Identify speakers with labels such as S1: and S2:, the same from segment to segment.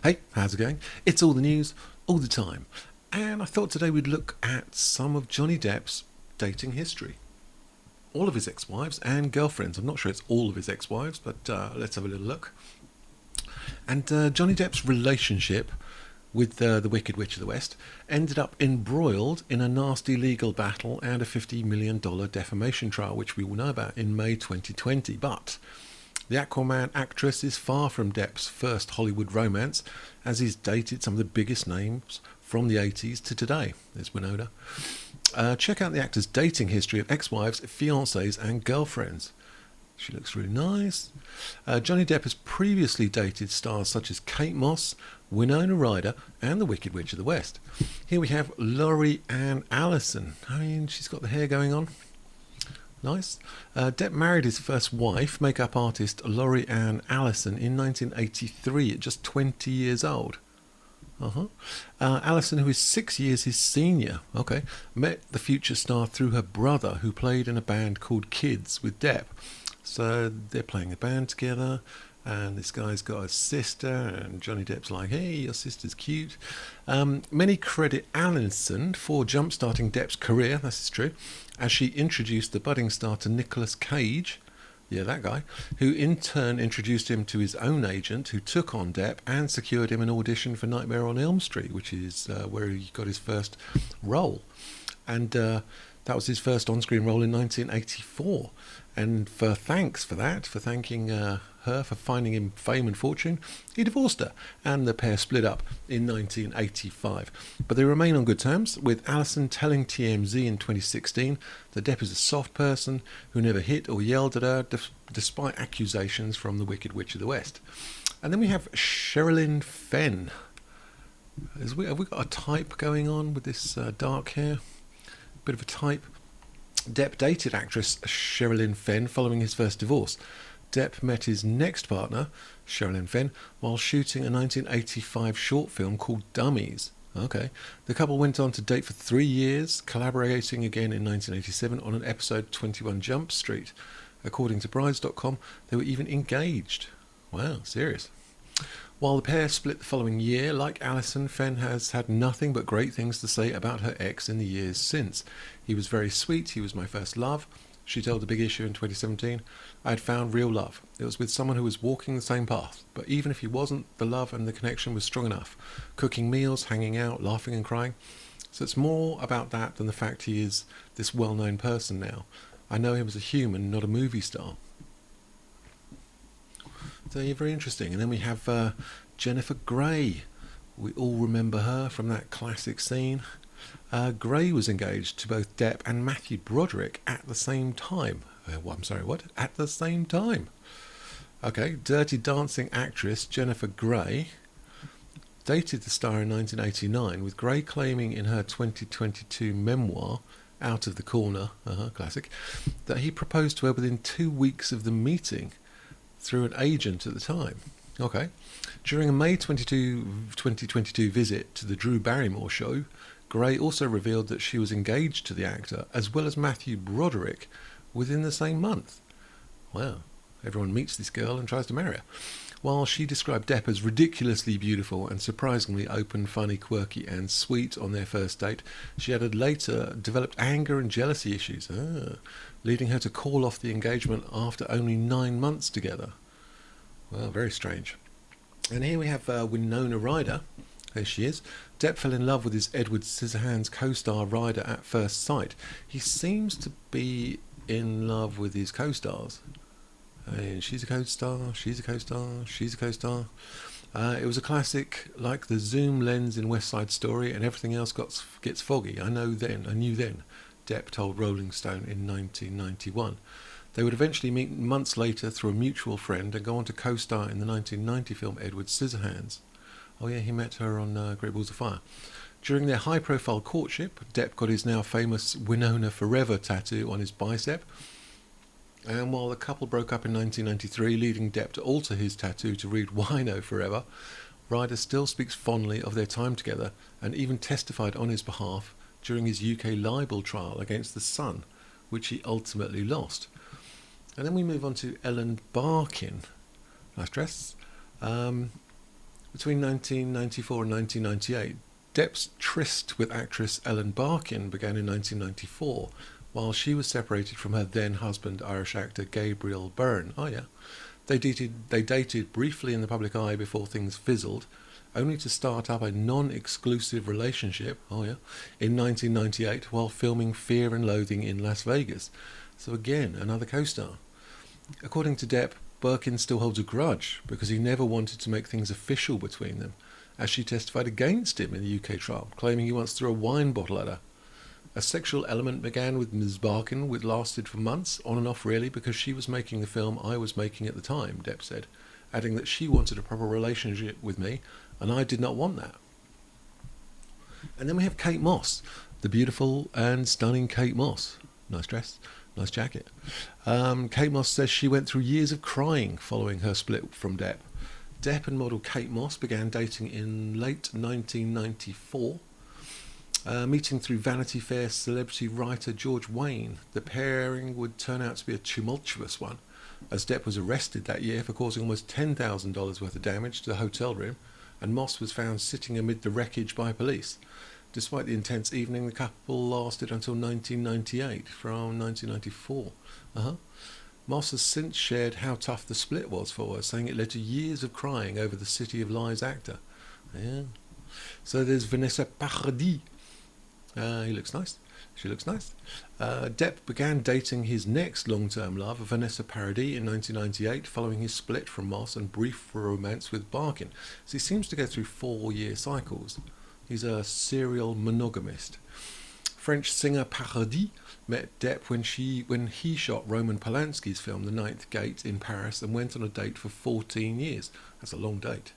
S1: Hey, how's it going? It's all the news, all the time. And I thought today we'd look at some of Johnny Depp's dating history. All of his ex-wives and girlfriends. I'm not sure it's all of his ex-wives, but let's have a little look. And Johnny Depp's relationship with the Wicked Witch of the West ended up embroiled in a nasty legal battle and a $50 million defamation trial, which we all know about, in May 2020. But the Aquaman actress is far from Depp's first Hollywood romance, as he's dated some of the biggest names from the 80s to today. There's Winona. Check out the actor's dating history of ex-wives, fiancés and girlfriends. She looks really nice. Johnny Depp has previously dated stars such as Kate Moss, Winona Ryder and the Wicked Witch of the West. Here we have Laurie Ann Allison. I mean, she's got the hair going on. Nice. Depp married his first wife, makeup artist Laurie Ann Allison, in 1983 at just 20 years old. Allison, who is 6 years his senior, met the future star through her brother, who played in a band called Kids with Depp. So they're playing a band together, and this guy's got a sister, and Johnny Depp's like, hey, your sister's cute. Many credit Allison for jump-starting Depp's career, this is true, as she introduced the budding star to Nicolas Cage, yeah, that guy, who in turn introduced him to his own agent, who took on Depp and secured him an audition for Nightmare on Elm Street, which is where he got his first role. And that was his first on-screen role in 1984. And for thanking her for finding him fame and fortune, he divorced her, and the pair split up in 1985. But they remain on good terms, with Allison telling TMZ in 2016 that Depp is a soft person who never hit or yelled at her, despite accusations from the Wicked Witch of the West. And then we have Sherilyn Fenn. Have we got a type going on with this dark hair? Bit of a type. Depp dated actress Sherilyn Fenn following his first divorce. Depp met his next partner, Sherilyn Fenn, while shooting a 1985 short film called Dummies. The couple went on to date for 3 years, collaborating again in 1987 on an episode 21 Jump Street. According to Brides.com, they were even engaged. Wow, serious. While the pair split the following year, like Allison, Fenn has had nothing but great things to say about her ex in the years since. He was very sweet, he was my first love. She told The Big Issue in 2017, I had found real love. It was with someone who was walking the same path. But even if he wasn't, the love and the connection was strong enough. Cooking meals, hanging out, laughing and crying. So it's more about that than the fact he is this well-known person now. I know him as a human, not a movie star. So you're very interesting. And then we have Jennifer Grey. We all remember her from that classic scene. Grey was engaged to both Depp and Matthew Broderick at the same time. At the same time. Dirty Dancing actress Jennifer Grey dated the star in 1989, with Grey claiming in her 2022 memoir, Out of the Corner, classic, that he proposed to her within 2 weeks of the meeting through an agent at the time. During a May 2022 visit to the Drew Barrymore show, Grey also revealed that she was engaged to the actor, as well as Matthew Broderick, within the same month. Wow, everyone meets this girl and tries to marry her. While she described Depp as ridiculously beautiful and surprisingly open, funny, quirky and sweet on their first date, she added later developed anger and jealousy issues, leading her to call off the engagement after only 9 months together. Well, very strange. And here we have Winona Ryder. There she is. Depp fell in love with his Edward Scissorhands co-star Ryder at first sight. He seems to be in love with his co-stars. She's a co-star, she's a co-star, she's a co-star. It was a classic, like the zoom lens in West Side Story, and everything else gets foggy. I knew then, Depp told Rolling Stone in 1991. They would eventually meet months later through a mutual friend and go on to co-star in the 1990 film Edward Scissorhands. Oh yeah, he met her on Great Balls of Fire. During their high-profile courtship, Depp got his now famous Winona Forever tattoo on his bicep. And while the couple broke up in 1993, leading Depp to alter his tattoo to read Wino Forever, Ryder still speaks fondly of their time together and even testified on his behalf during his UK libel trial against The Sun, which he ultimately lost. And then we move on to Ellen Barkin. Nice dress. Between 1994 and 1998, Depp's tryst with actress Ellen Barkin began in 1994, while she was separated from her then husband, Irish actor Gabriel Byrne. Oh yeah. They dated briefly in the public eye before things fizzled, only to start up a non-exclusive relationship, oh yeah, in 1998 while filming Fear and Loathing in Las Vegas. So again, another co-star. According to Depp, Birkin still holds a grudge because he never wanted to make things official between them, as she testified against him in the UK trial, claiming he once threw a wine bottle at her. A sexual element began with Ms. Barkin, which lasted for months, on and off really, because she was making the film I was making at the time, Depp said, adding that she wanted a proper relationship with me, and I did not want that. And then we have Kate Moss, the beautiful and stunning Kate Moss. Nice dress, nice jacket. Kate Moss says she went through years of crying following her split from Depp. Depp and model Kate Moss began dating in late 1994. Meeting through Vanity Fair celebrity writer George Wayne, the pairing would turn out to be a tumultuous one, as Depp was arrested that year for causing almost $10,000 worth of damage to the hotel room, and Moss was found sitting amid the wreckage by police. Despite the intense evening, the couple lasted until 1998, from 1994. Moss has since shared how tough the split was for her, saying it led to years of crying over the City of Lies actor. Yeah. So there's Vanessa Paradis. He looks nice. She looks nice. Depp began dating his next long-term love, Vanessa Paradis, in 1998, following his split from Moss and brief romance with Barkin. So he seems to go through 4-year cycles. He's a serial monogamist. French singer Paradis met Depp when he shot Roman Polanski's film The Ninth Gate in Paris and went on a date for 14 years. That's a long date.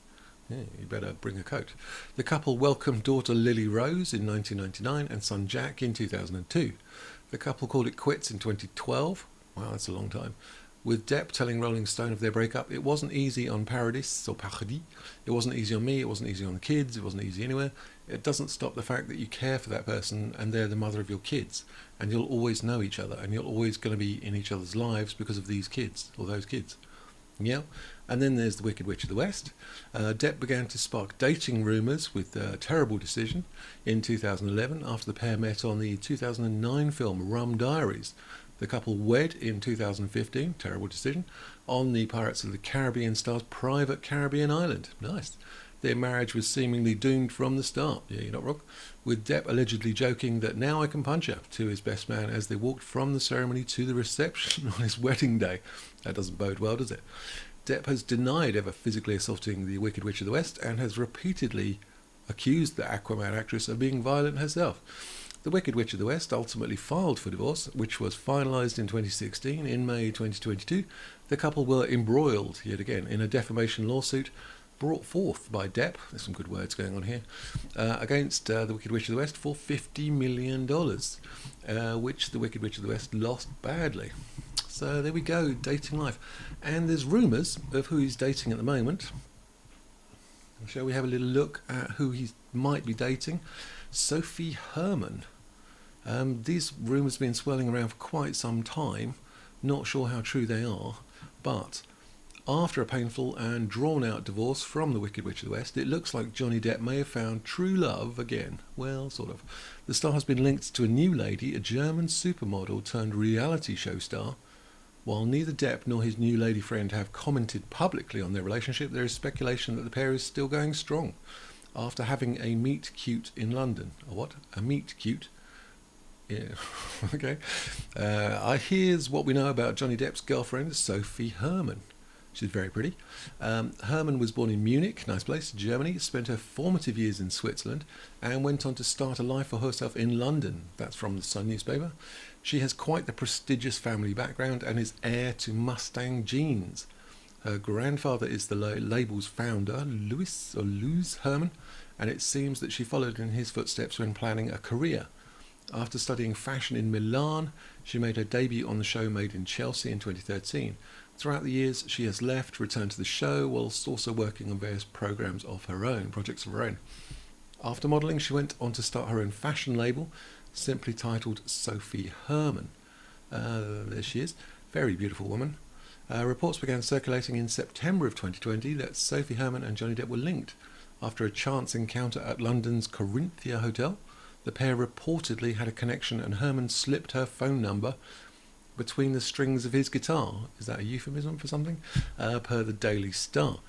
S1: Yeah, you better bring a coat. The couple welcomed daughter Lily Rose in 1999 and son Jack in 2002. The couple called it quits in 2012. Wow, that's a long time. With Depp telling Rolling Stone of their breakup, it wasn't easy on Paradis or Paradis. It wasn't easy on me, it wasn't easy on the kids, it wasn't easy anywhere. It doesn't stop the fact that you care for that person and they're the mother of your kids. And you'll always know each other and you're always going to be in each other's lives because of these kids, or those kids. Yeah, and then there's The Wicked Witch of the West. Depp began to spark dating rumours with a terrible decision in 2011 after the pair met on the 2009 film Rum Diaries. The couple wed in 2015, terrible decision, on the Pirates of the Caribbean star's private Caribbean island. Nice. Their marriage was seemingly doomed from the start. Yeah, you're not wrong. With Depp allegedly joking that now I can punch her to his best man as they walked from the ceremony to the reception on his wedding day. That doesn't bode well, does it? Depp has denied ever physically assaulting the Wicked Witch of the West and has repeatedly accused the Aquaman actress of being violent herself. The Wicked Witch of the West ultimately filed for divorce, which was finalised in 2016. In May 2022, the couple were embroiled, yet again, in a defamation lawsuit brought forth by Depp, there's some good words going on here, against the Wicked Witch of the West for $50 million, which the Wicked Witch of the West lost badly. So there we go, dating life. And there's rumours of who he's dating at the moment. Shall we have a little look at who he might be dating? Sophie Herman. These rumours have been swirling around for quite some time. Not sure how true they are, but after a painful and drawn-out divorce from the Wicked Witch of the West, it looks like Johnny Depp may have found true love again. Well, sort of. The star has been linked to a new lady, a German supermodel turned reality show star. While neither Depp nor his new lady friend have commented publicly on their relationship, there is speculation that the pair is still going strong after having a meet-cute in London. A what? A meet-cute? Yeah, okay. Here's what we know about Johnny Depp's girlfriend, Sophie Herman. She's very pretty. Herman was born in Munich, nice place, Germany, spent her formative years in Switzerland, and went on to start a life for herself in London. That's from the Sun newspaper. She has quite the prestigious family background and is heir to Mustang genes. Her grandfather is the label's founder, Louis Herman, and it seems that she followed in his footsteps when planning a career. After studying fashion in Milan, she made her debut on the show Made in Chelsea in 2013. Throughout the years, she has left, returned to the show, whilst also working on various projects of her own. After modelling, she went on to start her own fashion label, simply titled Sophie Herman. There she is, very beautiful woman. Reports began circulating in September of 2020 that Sophie Herman and Johnny Depp were linked after a chance encounter at London's Corinthia Hotel. The pair reportedly had a connection and Herman slipped her phone number between the strings of his guitar. Is that a euphemism for something? Per the Daily Star.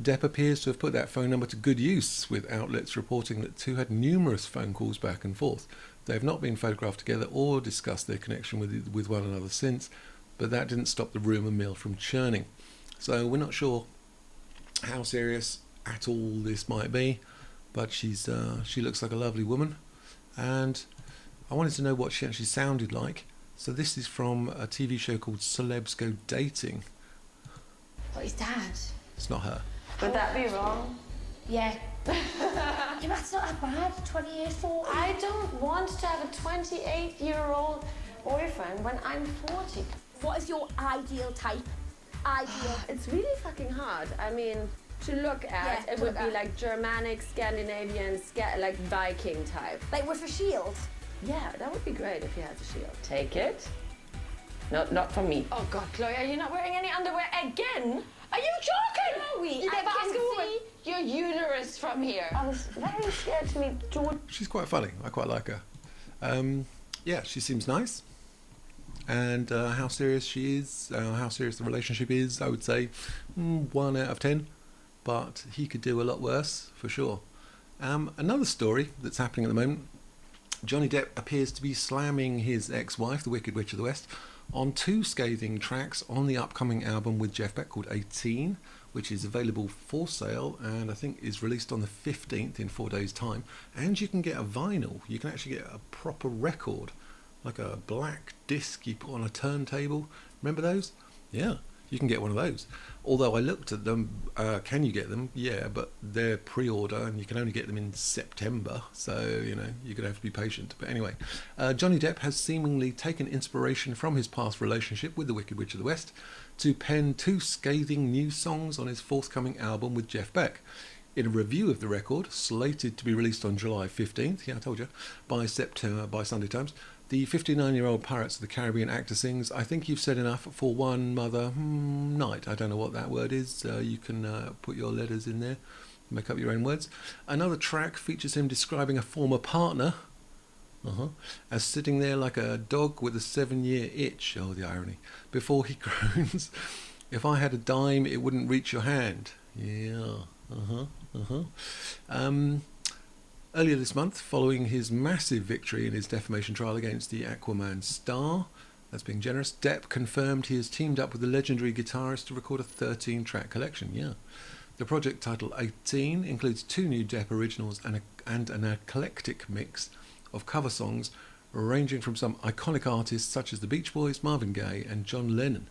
S1: Depp appears to have put that phone number to good use, with outlets reporting that two had numerous phone calls back and forth. They have not been photographed together or discussed their connection with one another since, but that didn't stop the rumour mill from churning. So we're not sure how serious at all this might be, but she looks like a lovely woman, and I wanted to know what she actually sounded like. So this is from a TV show called Celebs Go Dating.
S2: What is Dad?
S1: It's not her.
S3: Would that be wrong?
S2: Yeah. Yeah, that's not that bad. 28, 40.
S3: I don't want to have a 28-year-old boyfriend when I'm 40.
S2: What is your ideal type? Ideal.
S3: It's really fucking hard. I mean, to look at,
S2: Yeah,
S3: it
S2: to
S3: would
S2: look
S3: be
S2: at.
S3: like Germanic, Scandinavian, like Viking type.
S2: Like with a shield.
S3: Yeah, that would be great if he has a shield. Take it. No, not from me. Oh God, Chloe, are you not wearing any underwear again? Are you joking?
S2: Chloe,
S3: You
S2: I
S3: never ask a woman.
S2: can see
S3: Your uterus from here. I was very scared to meet George.
S1: She's quite funny. I quite like her. Yeah, she seems nice. And how serious she is, how serious the relationship is, I would say 1 out of 10. But he could do a lot worse, for sure. Another story that's happening at the moment. Johnny Depp appears to be slamming his ex-wife, the Wicked Witch of the West, on 2 scathing tracks on the upcoming album with Jeff Beck called 18, which is available for sale and I think is released on the 15th in 4 days' time. And you can get a vinyl. You can actually get a proper record, like a black disc you put on a turntable. Remember those? Yeah, you can get one of those. Although I looked at them, can you get them? Yeah, but they're pre-order and you can only get them in September, so you know you're gonna have to be patient. But anyway, Johnny Depp has seemingly taken inspiration from his past relationship with the Wicked Witch of the West to pen 2 scathing new songs on his forthcoming album with Jeff Beck. In a review of the record, slated to be released on July 15th, yeah I told you, by Sunday Times, the 59-year-old Pirates of the Caribbean actor sings, "I think you've said enough for one mother night." I don't know what that word is. You can put your letters in there, make up your own words. Another track features him describing a former partner as sitting there like a dog with a 7-year itch. Oh, the irony. Before he groans, "If I had a dime, it wouldn't reach your hand." Yeah. Earlier this month, following his massive victory in his defamation trial against the Aquaman star, that's being generous, Depp confirmed he has teamed up with the legendary guitarist to record a 13-track collection. Yeah. The project, titled 18, includes 2 new Depp originals and an eclectic mix of cover songs ranging from some iconic artists such as the Beach Boys, Marvin Gaye and John Lennon,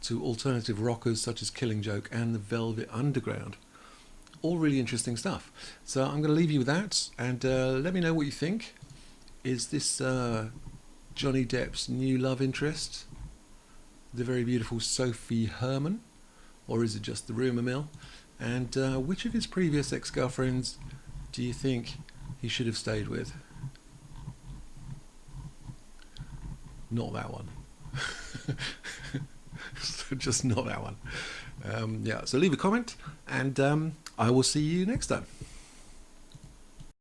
S1: to alternative rockers such as Killing Joke and the Velvet Underground. All really interesting stuff. So I'm going to leave you with that, and let me know what you think. Is this Johnny Depp's new love interest, the very beautiful Sophie Herman, or is it just the rumour mill? And which of his previous ex-girlfriends do you think he should have stayed with? Not that one. Just not that one. Yeah, so leave a comment, and I will see you next time.